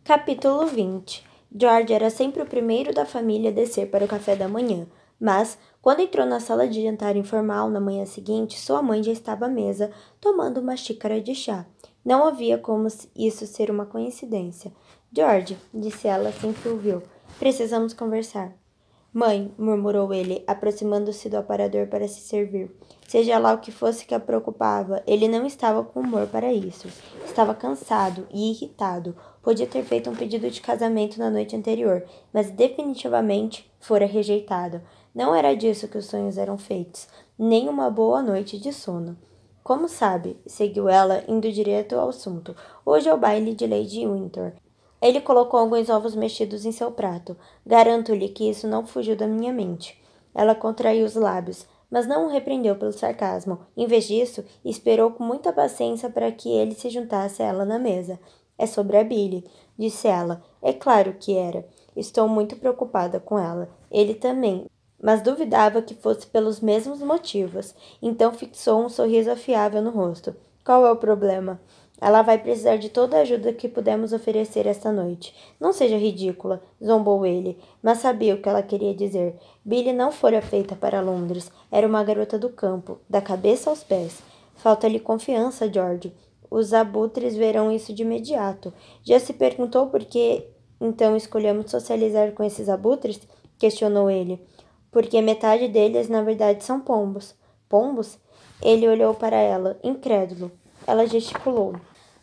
Capítulo 20. George era sempre o primeiro da família a descer para o café da manhã, mas, quando entrou na sala de jantar informal na manhã seguinte, sua mãe já estava à mesa, tomando uma xícara de chá. Não havia como isso ser uma coincidência. George, disse ela assim que o viu, precisamos conversar. Mãe, murmurou ele, aproximando-se do aparador para se servir. Seja lá o que fosse que a preocupava, ele não estava com humor para isso. Estava cansado e irritado. Podia ter feito um pedido de casamento na noite anterior, mas definitivamente fora rejeitado. Não era disso que os sonhos eram feitos, nem uma boa noite de sono. Como sabe, seguiu ela, indo direto ao assunto. Hoje é o baile de Lady Winter. Ele colocou alguns ovos mexidos em seu prato. Garanto-lhe que isso não fugiu da minha mente. Ela contraiu os lábios, mas não o repreendeu pelo sarcasmo. Em vez disso, esperou com muita paciência para que ele se juntasse a ela na mesa. É sobre a Billy, disse ela. É claro que era. Estou muito preocupada com ela. Ele também, mas duvidava que fosse pelos mesmos motivos. Então fixou um sorriso afiável no rosto. Qual é o problema? Ela vai precisar de toda a ajuda que pudemos oferecer esta noite. Não seja ridícula, zombou ele, mas sabia o que ela queria dizer. Billy não fora feita para Londres. Era uma garota do campo, da cabeça aos pés. Falta-lhe confiança, George. Os abutres verão isso de imediato. Já se perguntou por que então escolhemos socializar com esses abutres? Questionou ele. Porque metade deles, na verdade, são pombos. Pombos? Ele olhou para ela, incrédulo. Ela gesticulou.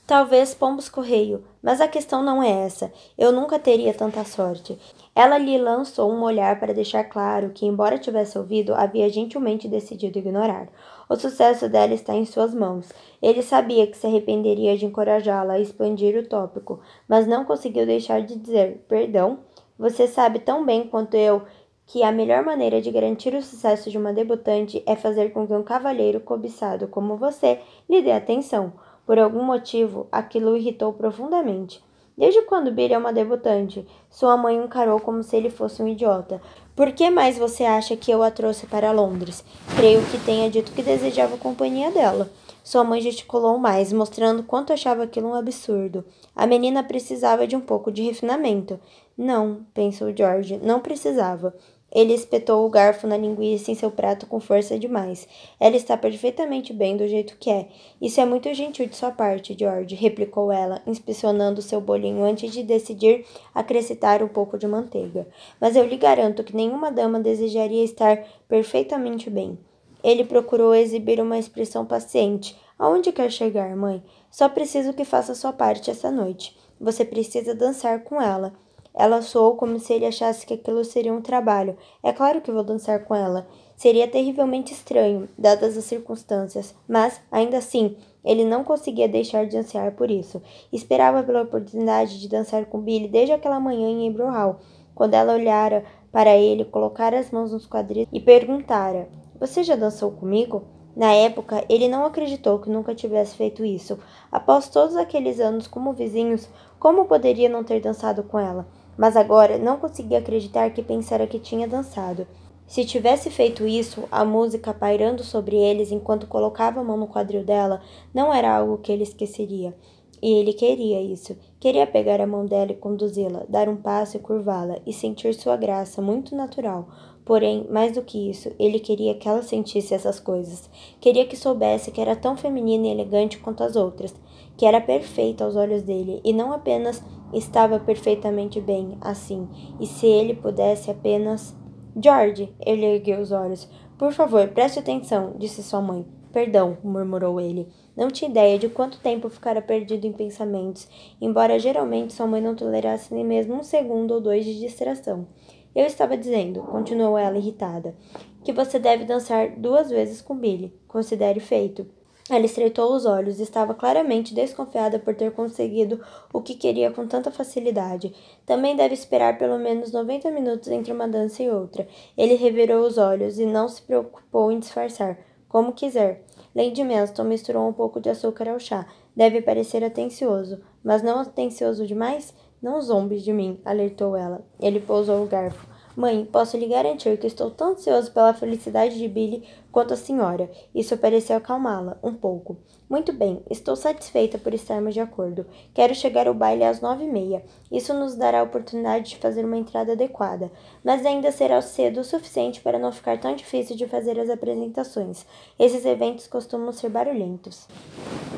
Talvez pombos-correio, mas a questão não é essa. Eu nunca teria tanta sorte. Ela lhe lançou um olhar para deixar claro que, embora tivesse ouvido, havia gentilmente decidido ignorar. O sucesso dela está em suas mãos. Ele sabia que se arrependeria de encorajá-la a expandir o tópico, mas não conseguiu deixar de dizer: Perdão, você sabe tão bem quanto eu que a melhor maneira de garantir o sucesso de uma debutante é fazer com que um cavalheiro cobiçado como você lhe dê atenção. Por algum motivo, aquilo o irritou profundamente. Desde quando Billy é uma debutante? Sua mãe o encarou como se ele fosse um idiota. Por que mais você acha que eu a trouxe para Londres? Creio que tenha dito que desejava a companhia dela. Sua mãe gesticulou mais, mostrando quanto achava aquilo um absurdo. A menina precisava de um pouco de refinamento. Não, pensou George, não precisava. Ele espetou o garfo na linguiça em seu prato com força demais. Ela está perfeitamente bem do jeito que é. Isso é muito gentil de sua parte, George, replicou ela, inspecionando seu bolinho antes de decidir acrescentar um pouco de manteiga. Mas eu lhe garanto que nenhuma dama desejaria estar perfeitamente bem. Ele procurou exibir uma expressão paciente. Aonde quer chegar, mãe? Só preciso que faça sua parte essa noite. Você precisa dançar com ela. Ela soou como se ele achasse que aquilo seria um trabalho. É claro que vou dançar com ela. Seria terrivelmente estranho, dadas as circunstâncias, mas, ainda assim, ele não conseguia deixar de ansiar por isso. Esperava pela oportunidade de dançar com Billy desde aquela manhã em Amber Hall, quando ela olhara para ele, colocara as mãos nos quadris e perguntara: Você já dançou comigo? Na época, ele não acreditou que nunca tivesse feito isso. Após todos aqueles anos como vizinhos, como poderia não ter dançado com ela? Mas agora não conseguia acreditar que pensara que tinha dançado. Se tivesse feito isso, a música pairando sobre eles enquanto colocava a mão no quadril dela, não era algo que ele esqueceria. E ele queria isso. Queria pegar a mão dela e conduzi-la, dar um passo e curvá-la, e sentir sua graça, muito natural. Porém, mais do que isso, ele queria que ela sentisse essas coisas. Queria que soubesse que era tão feminina e elegante quanto as outras, que era perfeita aos olhos dele, e não apenas estava perfeitamente bem, assim, e se ele pudesse apenas... George, ele ergueu os olhos. Por favor, preste atenção, disse sua mãe. Perdão, murmurou ele. Não tinha ideia de quanto tempo ficara perdido em pensamentos, embora geralmente sua mãe não tolerasse nem mesmo um segundo ou dois de distração. Eu estava dizendo, continuou ela irritada, que você deve dançar 2 vezes com Billy. Considere feito. Ela estreitou os olhos e estava claramente desconfiada por ter conseguido o que queria com tanta facilidade. Também deve esperar pelo menos 90 minutos entre uma dança e outra. Ele revirou os olhos e não se preocupou em disfarçar. Como quiser. Lady Manston misturou um pouco de açúcar ao chá. Deve parecer atencioso, mas não atencioso demais? Não zombe de mim, alertou ela. Ele pousou o garfo. Mãe, posso lhe garantir que estou tão ansioso pela felicidade de Billy quanto a senhora. Isso pareceu acalmá-la um pouco. Muito bem, estou satisfeita por estarmos de acordo. Quero chegar ao baile às 9h30. Isso nos dará a oportunidade de fazer uma entrada adequada, mas ainda será cedo o suficiente para não ficar tão difícil de fazer as apresentações. Esses eventos costumam ser barulhentos.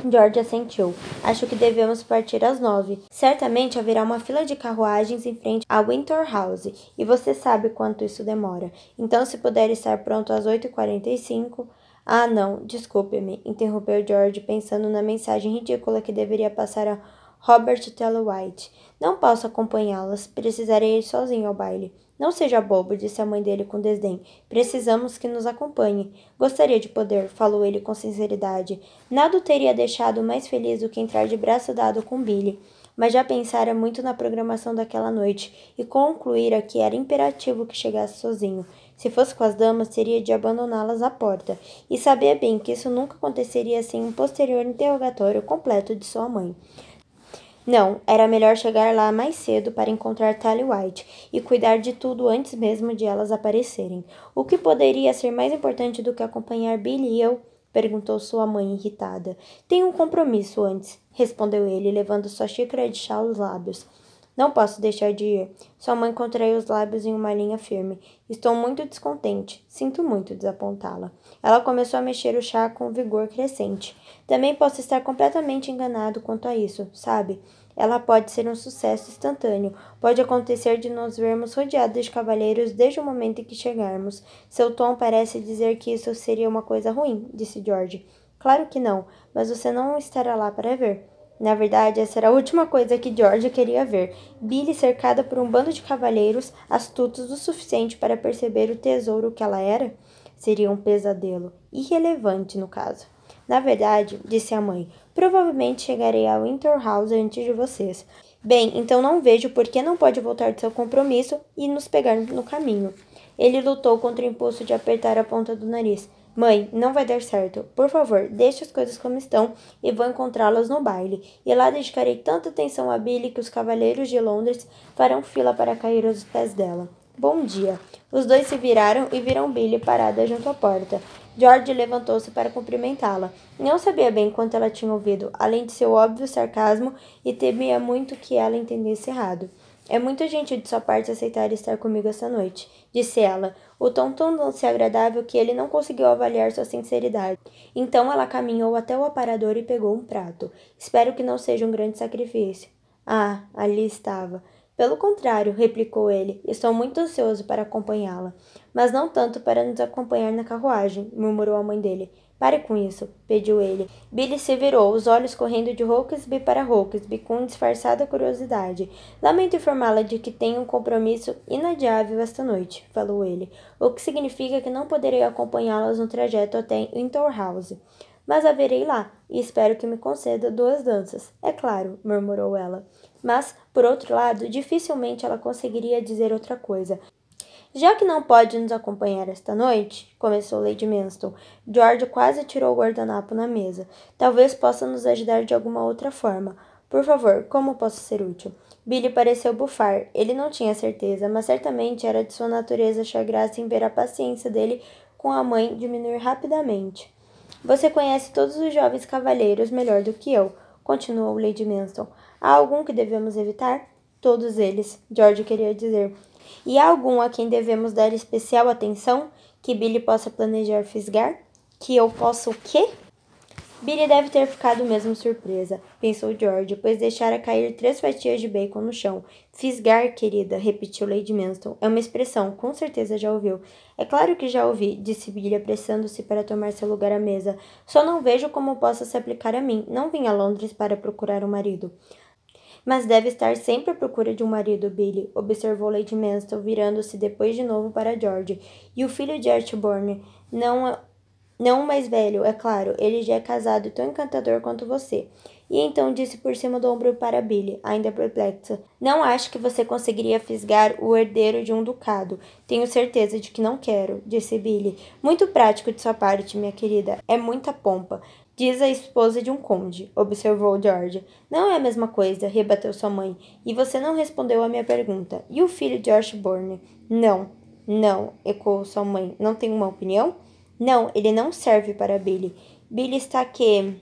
George assentiu. Acho que devemos partir às 9. Certamente haverá uma fila de carruagens em frente à Winter House, e você sabe quanto isso demora. Então, se puder estar pronto às 8h45... Ah, não, desculpe-me, interrompeu George, pensando na mensagem ridícula que deveria passar a Robert Tellwhite. Não posso acompanhá-las, precisarei ir sozinho ao baile. Não seja bobo, disse a mãe dele com desdém. Precisamos que nos acompanhe. Gostaria de poder, falou ele com sinceridade. Nada o teria deixado mais feliz do que entrar de braço dado com Billy, mas já pensara muito na programação daquela noite e concluíra que era imperativo que chegasse sozinho. Se fosse com as damas, teria de abandoná-las à porta, e sabia bem que isso nunca aconteceria sem um posterior interrogatório completo de sua mãe. Não, era melhor chegar lá mais cedo para encontrar Tallywhite e cuidar de tudo antes mesmo de elas aparecerem. O que poderia ser mais importante do que acompanhar Billy e eu? Perguntou sua mãe irritada. Tenho um compromisso antes, respondeu ele, levando sua xícara de chá aos lábios. Não posso deixar de ir. Sua mãe contraiu os lábios em uma linha firme. Estou muito descontente. Sinto muito desapontá-la. Ela começou a mexer o chá com vigor crescente. Também posso estar completamente enganado quanto a isso, sabe? Ela pode ser um sucesso instantâneo. Pode acontecer de nos vermos rodeados de cavalheiros desde o momento em que chegarmos. Seu tom parece dizer que isso seria uma coisa ruim, disse George. Claro que não, mas você não estará lá para ver. Na verdade, essa era a última coisa que George queria ver. Billy cercada por um bando de cavalheiros, astutos o suficiente para perceber o tesouro que ela era? Seria um pesadelo. Irrelevante, no caso. Na verdade, disse a mãe, provavelmente chegarei a Winter House antes de vocês. Bem, então não vejo por que não pode voltar de seu compromisso e nos pegar no caminho. Ele lutou contra o impulso de apertar a ponta do nariz. Mãe, não vai dar certo. Por favor, deixe as coisas como estão e vou encontrá-las no baile. E lá dedicarei tanta atenção a Billy que os cavaleiros de Londres farão fila para cair aos pés dela. Bom dia. Os dois se viraram e viram Billy parada junto à porta. George levantou-se para cumprimentá-la. Não sabia bem quanto ela tinha ouvido, além de seu óbvio sarcasmo, e temia muito que ela entendesse errado. É muito gentil de sua parte aceitar estar comigo essa noite, disse ela, o tom tão doce e agradável que ele não conseguiu avaliar sua sinceridade. Então ela caminhou até o aparador e pegou um prato. Espero que não seja um grande sacrifício. Ah, ali estava. Pelo contrário, replicou ele, estou muito ansioso para acompanhá-la. Mas não tanto para nos acompanhar na carruagem, murmurou a mãe dele. Pare com isso, pediu ele. Billy se virou, os olhos correndo de Hawksby para Hawksby, com disfarçada curiosidade. Lamento informá-la de que tenho um compromisso inadiável esta noite, falou ele, o que significa que não poderei acompanhá-las no trajeto até Winter House. Mas haverei lá, e espero que me conceda 2 danças. É claro, murmurou ela. Mas, por outro lado, dificilmente ela conseguiria dizer outra coisa. Já que não pode nos acompanhar esta noite, começou Lady Manston, George quase tirou o guardanapo na mesa. Talvez possa nos ajudar de alguma outra forma. Por favor, como posso ser útil? Billy pareceu bufar. Ele não tinha certeza, mas certamente era de sua natureza achar graça em ver a paciência dele com a mãe diminuir rapidamente. Você conhece todos os jovens cavalheiros melhor do que eu, continuou Lady Manston. Há algum que devemos evitar? Todos eles, George queria dizer. E há algum a quem devemos dar especial atenção? Que Billy possa planejar fisgar? Que eu possa o quê? Billy deve ter ficado mesmo surpresa, pensou George, pois deixara cair 3 fatias de bacon no chão. Fisgar, querida, repetiu Lady Manston. É uma expressão, com certeza já ouviu. É claro que já ouvi, disse Billy, apressando-se para tomar seu lugar à mesa. Só não vejo como possa se aplicar a mim. Não vim a Londres para procurar um marido. Mas deve estar sempre à procura de um marido, Billy, observou Lady Manston, virando-se depois de novo para George. E o filho de Archibald, não o mais velho, é claro, ele já é casado e tão encantador quanto você. E então disse por cima do ombro para Billy, ainda perplexa. Não acho que você conseguiria fisgar o herdeiro de um ducado. Tenho certeza de que não quero, disse Billy. Muito prático de sua parte, minha querida. É muita pompa. Diz a esposa de um conde, observou George. Não é a mesma coisa, rebateu sua mãe. E você não respondeu à minha pergunta. E o filho de Archibald? Não, ecoou sua mãe. Não tem uma opinião? Não, ele não serve para Billy. Billy está que...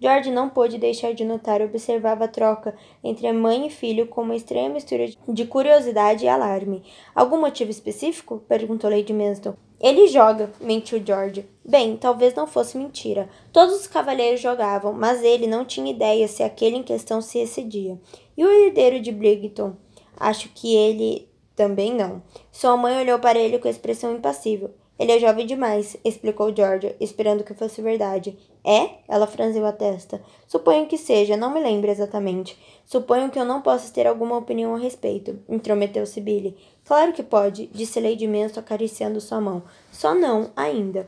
George não pôde deixar de notar e observava a troca entre a mãe e filho com uma estranha mistura de curiosidade e alarme. Algum motivo específico? Perguntou Lady Manston. Ele joga, mentiu George. Bem, talvez não fosse mentira. Todos os cavalheiros jogavam, mas ele não tinha ideia se aquele em questão se excedia. E o herdeiro de Brigton? Acho que ele também não. Sua mãe olhou para ele com expressão impassível. Ele é jovem demais, explicou George, esperando que fosse verdade. É? Ela franziu a testa. Suponho que seja, não me lembro exatamente. Suponho que eu não possa ter alguma opinião a respeito, intrometeu-se Billy. Claro que pode, disse Lady Manston acariciando sua mão. Só não, ainda.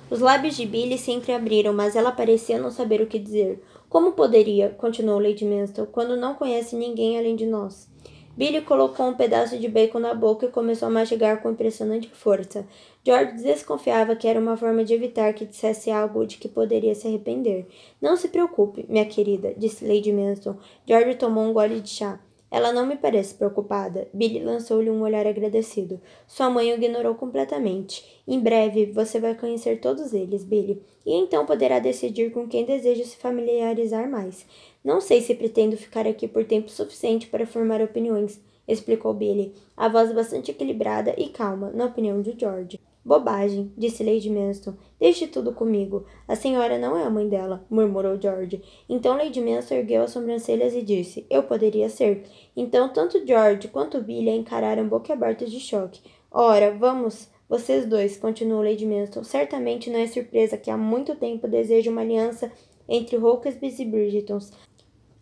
Os lábios de Billy se entreabriram, mas ela parecia não saber o que dizer. Como poderia, continuou Lady Manston, quando não conhece ninguém além de nós? Billy colocou um pedaço de bacon na boca e começou a mastigar com impressionante força. George desconfiava que era uma forma de evitar que dissesse algo de que poderia se arrepender. Não se preocupe, minha querida, disse Lady Manston. George tomou um gole de chá. Ela não me parece preocupada. Billy lançou-lhe um olhar agradecido. Sua mãe o ignorou completamente. Em breve, você vai conhecer todos eles, Billy, e então poderá decidir com quem deseja se familiarizar mais. Não sei se pretendo ficar aqui por tempo suficiente para formar opiniões, explicou Billy, a voz bastante equilibrada e calma, na opinião de George. Bobagem, disse Lady Manston. Deixe tudo comigo. A senhora não é a mãe dela, murmurou George. Então Lady Manston ergueu as sobrancelhas e disse, eu poderia ser. Então tanto George quanto Billy a encararam boquiabertos de choque. Ora, vamos, vocês dois, continuou Lady Manston. Certamente não é surpresa que há muito tempo desejo uma aliança entre Hawksby e Bridgetons.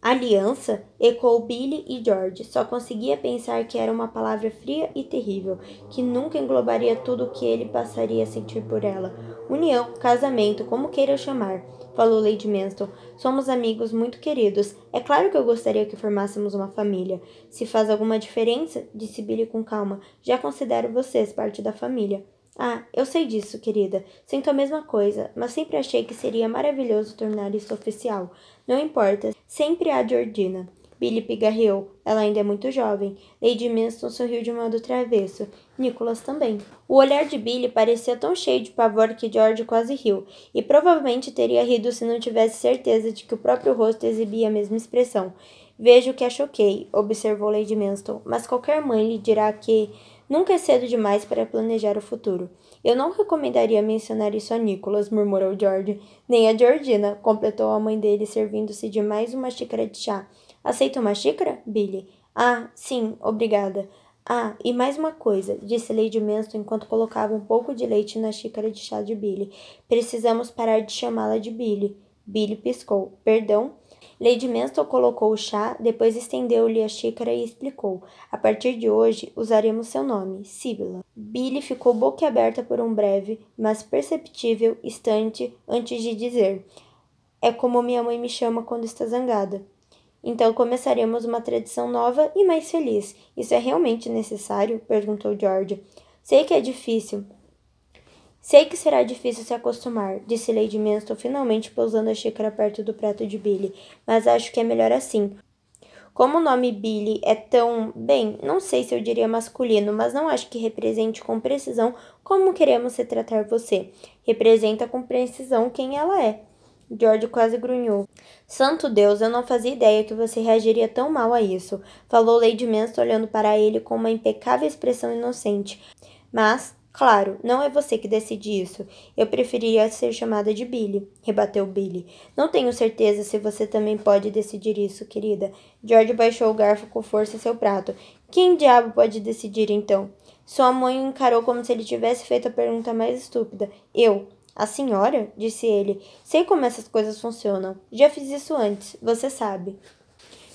Aliança? Ecoou Billy e George. Só conseguia pensar que era uma palavra fria e terrível, que nunca englobaria tudo o que ele passaria a sentir por ela. União, casamento, como queira chamar, falou Lady Manston. Somos amigos muito queridos. É claro que eu gostaria que formássemos uma família. Se faz alguma diferença, disse Billy com calma, já considero vocês parte da família. Ah, eu sei disso, querida. Sinto a mesma coisa, mas sempre achei que seria maravilhoso tornar isso oficial. Não importa, sempre há Georgina. Billy pigarreou. Ela ainda é muito jovem. Lady Manston sorriu de modo travesso. Nicholas também. O olhar de Billy parecia tão cheio de pavor que George quase riu, e provavelmente teria rido se não tivesse certeza de que o próprio rosto exibia a mesma expressão. Vejo que a choquei, observou Lady Manston, mas qualquer mãe lhe dirá que nunca é cedo demais para planejar o futuro. Eu não recomendaria mencionar isso a Nicholas, murmurou George. Nem a Georgina, completou a mãe dele, servindo-se de mais uma xícara de chá. Aceita uma xícara, Billy? Ah, sim, obrigada. Ah, e mais uma coisa, disse Lady Manston enquanto colocava um pouco de leite na xícara de chá de Billy. Precisamos parar de chamá-la de Billy. Billy piscou. Perdão? Lady Manston colocou o chá, depois estendeu-lhe a xícara e explicou. A partir de hoje, usaremos seu nome, Sibylla. Billy ficou boquiaberta por um breve, mas perceptível instante antes de dizer. É como minha mãe me chama quando está zangada. Então começaremos uma tradição nova e mais feliz. Isso é realmente necessário? Perguntou George. Sei que é difícil. Sei que será difícil se acostumar, disse Lady Manston, finalmente pousando a xícara perto do prato de Billy, mas acho que é melhor assim. Como o nome Billy é tão, bem, não sei se eu diria masculino, mas não acho que represente com precisão como queremos retratar você. Representa com precisão quem ela é. George quase grunhou. Santo Deus, eu não fazia ideia que você reagiria tão mal a isso, falou Lady Manston olhando para ele com uma impecável expressão inocente. Mas, claro, não é você que decide isso. Eu preferiria ser chamada de Billy, rebateu Billy. Não tenho certeza se você também pode decidir isso, querida. George baixou o garfo com força em seu prato. Quem diabo pode decidir, então? Sua mãe o encarou como se ele tivesse feito a pergunta mais estúpida. Eu. A senhora? Disse ele. Sei como essas coisas funcionam. Já fiz isso antes, você sabe.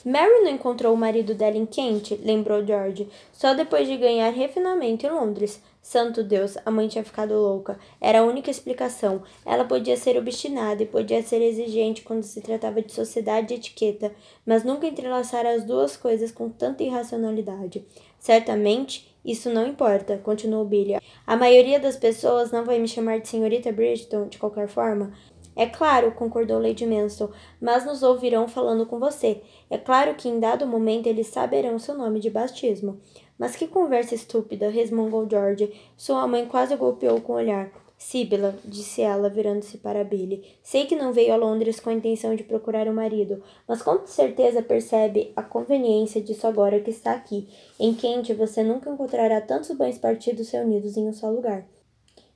Mary não encontrou o marido dela em Kent, lembrou George, só depois de ganhar refinamento em Londres. Santo Deus, a mãe tinha ficado louca. Era a única explicação. Ela podia ser obstinada e podia ser exigente quando se tratava de sociedade e etiqueta, mas nunca entrelaçar as duas coisas com tanta irracionalidade. Certamente, isso não importa, continuou Billy. A maioria das pessoas não vai me chamar de senhorita Bridgeton de qualquer forma. É claro, concordou Lady Manston, mas nos ouvirão falando com você. É claro que em dado momento eles saberão seu nome de batismo. Mas que conversa estúpida, resmungou George. Sua mãe quase o golpeou com o olhar. Sibila, disse ela, virando-se para Billy. Sei que não veio a Londres com a intenção de procurar um marido, mas com certeza percebe a conveniência disso agora que está aqui. Em Kent você nunca encontrará tantos bons partidos reunidos em um só lugar.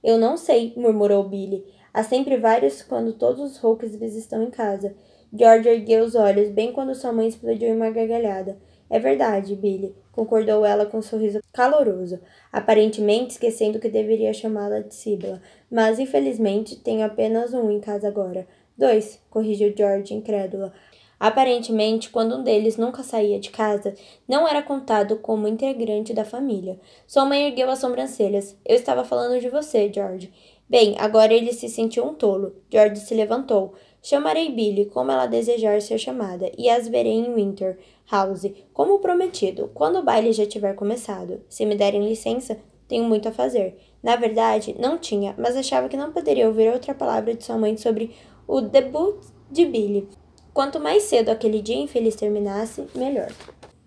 Eu não sei, murmurou Billy. Há sempre vários quando todos os Hawksbys estão em casa. George ergueu os olhos, bem quando sua mãe explodiu em uma gargalhada. É verdade, Billy, concordou ela com um sorriso caloroso, aparentemente esquecendo que deveria chamá-la de Sibila. Mas, infelizmente, tenho apenas um em casa agora. 2, corrigiu George, incrédula. Aparentemente, quando um deles nunca saía de casa, não era contado como integrante da família. Sua mãe ergueu as sobrancelhas. Eu estava falando de você, George. Bem, agora ele se sentiu um tolo. George se levantou. Chamarei Billy, como ela desejar ser chamada, e as verei em Winter House, como prometido, quando o baile já tiver começado. Se me derem licença, tenho muito a fazer. Na verdade, não tinha, mas achava que não poderia ouvir outra palavra de sua mãe sobre o debut de Billy. Quanto mais cedo aquele dia infeliz terminasse, melhor.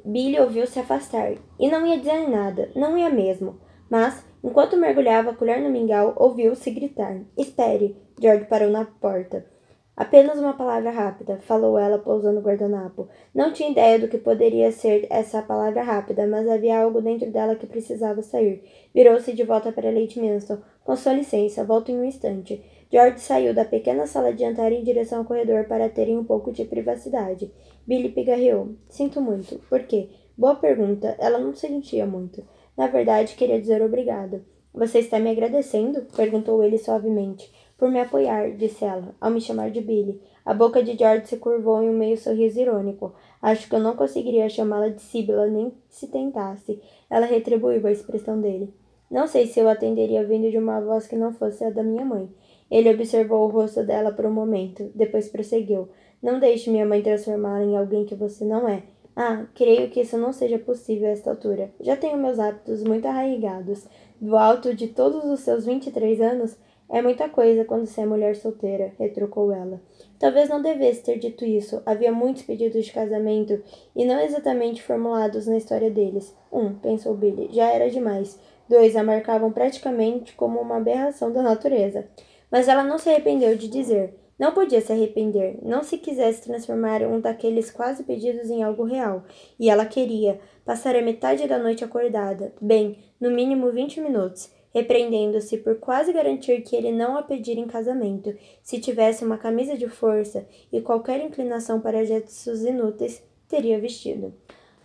Billy ouviu-se afastar, e não ia dizer nada, não ia mesmo. Mas, enquanto mergulhava a colher no mingau, ouviu-se gritar. Espere! George parou na porta. Apenas uma palavra rápida, falou ela, pousando o guardanapo. Não tinha ideia do que poderia ser essa palavra rápida, mas havia algo dentro dela que precisava sair. Virou-se de volta para Lady Winston. Com sua licença, volto em um instante. George saiu da pequena sala de jantar em direção ao corredor para terem um pouco de privacidade. Billy pigarreou. Sinto muito. Por quê? Boa pergunta. Ela não sentia muito. Na verdade, queria dizer obrigado. Você está me agradecendo? Perguntou ele suavemente. Por me apoiar, disse ela, ao me chamar de Billy. A boca de George se curvou em um meio sorriso irônico. Acho que eu não conseguiria chamá-la de Sibila nem se tentasse. Ela retribuiu a expressão dele. Não sei se eu atenderia vindo de uma voz que não fosse a da minha mãe. Ele observou o rosto dela por um momento, depois prosseguiu. Não deixe minha mãe transformá-la em alguém que você não é. Ah, creio que isso não seja possível a esta altura. Já tenho meus hábitos muito arraigados. Do alto de todos os seus 23 anos, é muita coisa quando se é mulher solteira, retrucou ela. Talvez não devesse ter dito isso. Havia muitos pedidos de casamento e não exatamente formulados na história deles. Pensou Billy, já era demais. 2, a marcavam praticamente como uma aberração da natureza. Mas ela não se arrependeu de dizer. Não podia se arrepender, não se quisesse transformar um daqueles quase pedidos em algo real. E ela queria. Passar a metade da noite acordada. Bem, no mínimo 20 minutos. Repreendendo-se por quase garantir que ele não a pedira em casamento, se tivesse uma camisa de força e qualquer inclinação para gestos inúteis, teria vestido.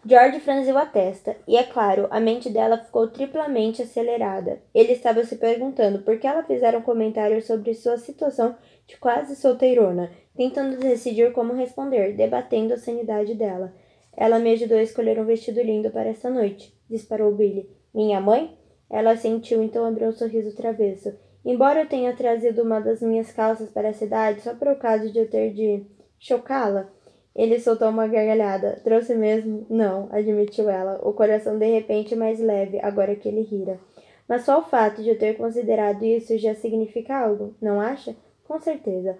George franziu a testa, e é claro, a mente dela ficou triplamente acelerada. Ele estava se perguntando por que ela fizera um comentário sobre sua situação de quase solteirona, tentando decidir como responder, debatendo a sanidade dela. Ela me ajudou a escolher um vestido lindo para esta noite, disparou Billy. Minha mãe? Ela assentiu, então abriu um sorriso travesso. Embora eu tenha trazido uma das minhas calças para a cidade só para o caso de eu ter de chocá-la, ele soltou uma gargalhada. Trouxe mesmo? Não, admitiu ela, o coração de repente mais leve, agora que ele rira. Mas só o fato de eu ter considerado isso já significa algo, não acha? Com certeza.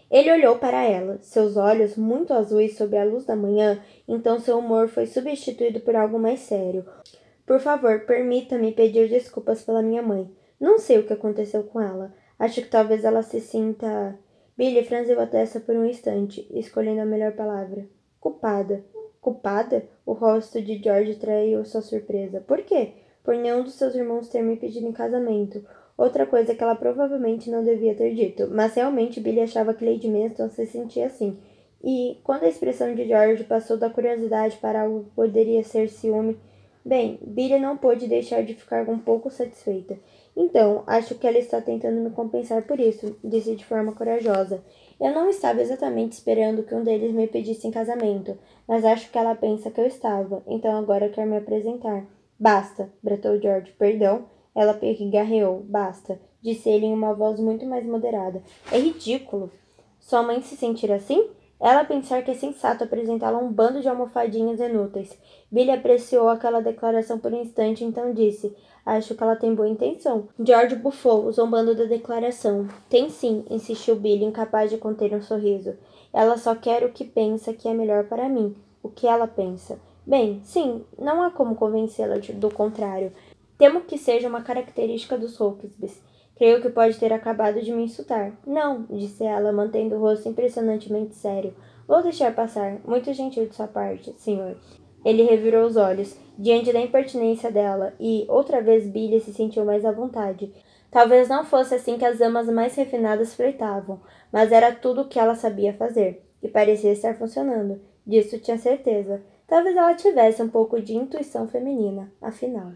Ele olhou para ela, seus olhos muito azuis sob a luz da manhã, então seu humor foi substituído por algo mais sério. Por favor, permita-me pedir desculpas pela minha mãe. Não sei o que aconteceu com ela. Acho que talvez ela se sinta... Billy franziu a testa por um instante, escolhendo a melhor palavra. Culpada. Culpada? O rosto de George traiu sua surpresa. Por quê? Por nenhum dos seus irmãos ter me pedido em casamento. Outra coisa que ela provavelmente não devia ter dito. Mas realmente Billy achava que Lady Winston se sentia assim. E, quando a expressão de George passou da curiosidade para algo que poderia ser ciúme... Bem, Billy não pôde deixar de ficar um pouco satisfeita. Então, acho que ela está tentando me compensar por isso, disse de forma corajosa. Eu não estava exatamente esperando que um deles me pedisse em casamento, mas acho que ela pensa que eu estava, então agora quer me apresentar. Basta, bratou George. Perdão? Ela pigarreou. Basta, disse ele em uma voz muito mais moderada. É ridículo. Sua mãe se sentir assim? Ela pensar que é sensato apresentá-la a um bando de almofadinhas inúteis. Billy apreciou aquela declaração por um instante, então disse... Acho que ela tem boa intenção. George bufou, zombando da declaração. Tem sim, insistiu Billy, incapaz de conter um sorriso. Ela só quer o que pensa que é melhor para mim. O que ela pensa. Bem, sim, não há como convencê-la do contrário. Temo que seja uma característica dos Hawksbys. Creio que pode ter acabado de me insultar. Não, disse ela, mantendo o rosto impressionantemente sério. Vou deixar passar. Muito gentil de sua parte, senhor. Ele revirou os olhos, diante da impertinência dela, e, outra vez, Billy se sentiu mais à vontade. Talvez não fosse assim que as damas mais refinadas flertavam, mas era tudo o que ela sabia fazer, e parecia estar funcionando. Disso tinha certeza. Talvez ela tivesse um pouco de intuição feminina, afinal.